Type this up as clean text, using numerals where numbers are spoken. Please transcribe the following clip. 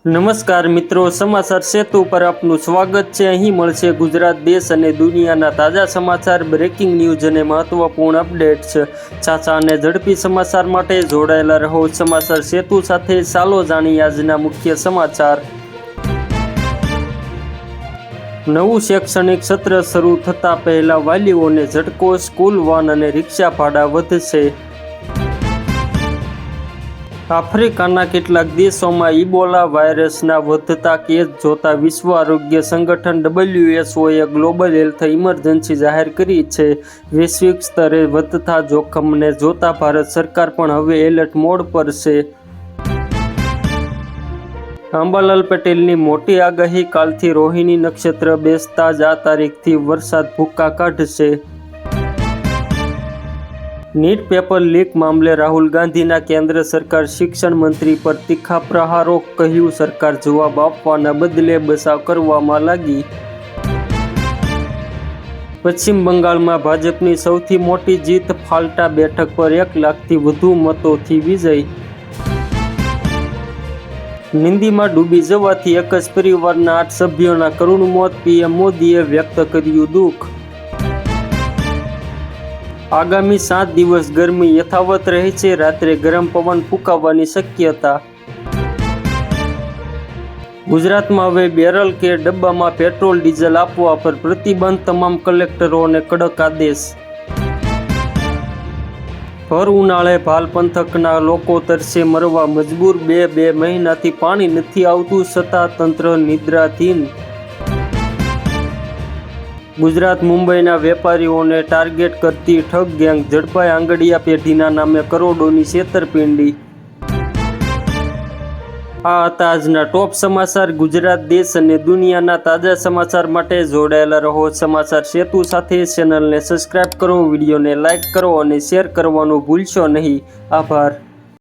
નમસ્કાર મિત્રો, સમાચાર સેતુ પર આપનું સ્વાગત છે। અહીં મળશે ગુજરાત, દેશ અને દુનિયાના તાજા સમાચાર, બ્રેકિંગ ન્યૂઝ અને મહત્વપૂર્ણ અપડેટ્સ। સાચા અને ઝડપી સમાચાર માટે જોડાયેલા રહો સમાચાર સેતુ સાથે। ચાલો જાણીએ આજના મુખ્ય સમાચાર। નવું શૈક્ષણિક સત્ર શરૂ થતાં પહેલા વાલીઓને ઝટકો, સ્કૂલ વાન અને રિક્ષા ભાડા વધશે। આફ્રિકાના કેટલાક દેશોમાં ઇબોલા વાયરસના વધતા કેસ જોતા વિશ્વ આરોગ્ય સંગઠન WHOએ ગ્લોબલ હેલ્થ ઇમરજન્સી જાહેર કરી છે। વૈશ્વિક સ્તરે વધતા જોખમને જોતા ભારત સરકાર પણ હવે એલર્ટ મોડ પર છે। અંબાલાલ પટેલની મોટી આગાહી, કાલથી રોહિણી નક્ષત્ર બેસતા જ આ તારીખથી વરસાદ ભૂક્કા કાઢશે। નીટ પેપર લીક મામલે રાહુલ ગાંધીના કેન્દ્ર સરકાર શિક્ષણ મંત્રી પર તીખા પ્રહારો, કહ્યું સરકાર જવાબ આપવાના બદલે બચાવ કરવામાં લાગી। પશ્ચિમ બંગાળમાં ભાજપની સૌથી મોટી જીત, ફાલ્ટા બેઠક પર 1 લાખથી વધુ મતોથી વિજય। નિંદીમાં ડૂબી જવાથી એક જ પરિવારના 8 સભ્યોના કરુણ મોત, પીએમ મોદીએ વ્યક્ત કર્યું દુઃખ। આગામી 7 દિવસ ગરમી યથાવત રહે છે, રાત્રે ગરમ પવન ફૂંકાવાની શક્યતા। ગુજરાતમાં હવે બેરલ કે ડબ્બામાં પેટ્રોલ ડીઝલ આપવા પર પ્રતિબંધ, તમામ કલેક્ટરોને કડક આદેશ। ભર ઉનાળે ભાલ પંથકના લોકો તરસે મરવા મજબૂર, બે મહિનાથી પાણી નથી આવતું, છતાં તંત્ર નિદ્રાધીન। ગુજરાત મુંબઈના વેપારીઓને ટાર્ગેટ કરતી ઠગ ગેંગ ઝડપાઈ, આંગડિયા પેઢીના નામે કરોડોની છેતરપિંડી। આ હતા આજના ટોપ સમાચાર। ગુજરાત, દેશ અને દુનિયાના તાજા સમાચાર માટે જોડાયેલા રહો સમાચાર સેતુ સાથે। ચેનલને સબસ્ક્રાઇબ કરો, વિડીયોને લાઇક કરો અને શેર કરવાનું ભૂલશો નહીં। આભાર।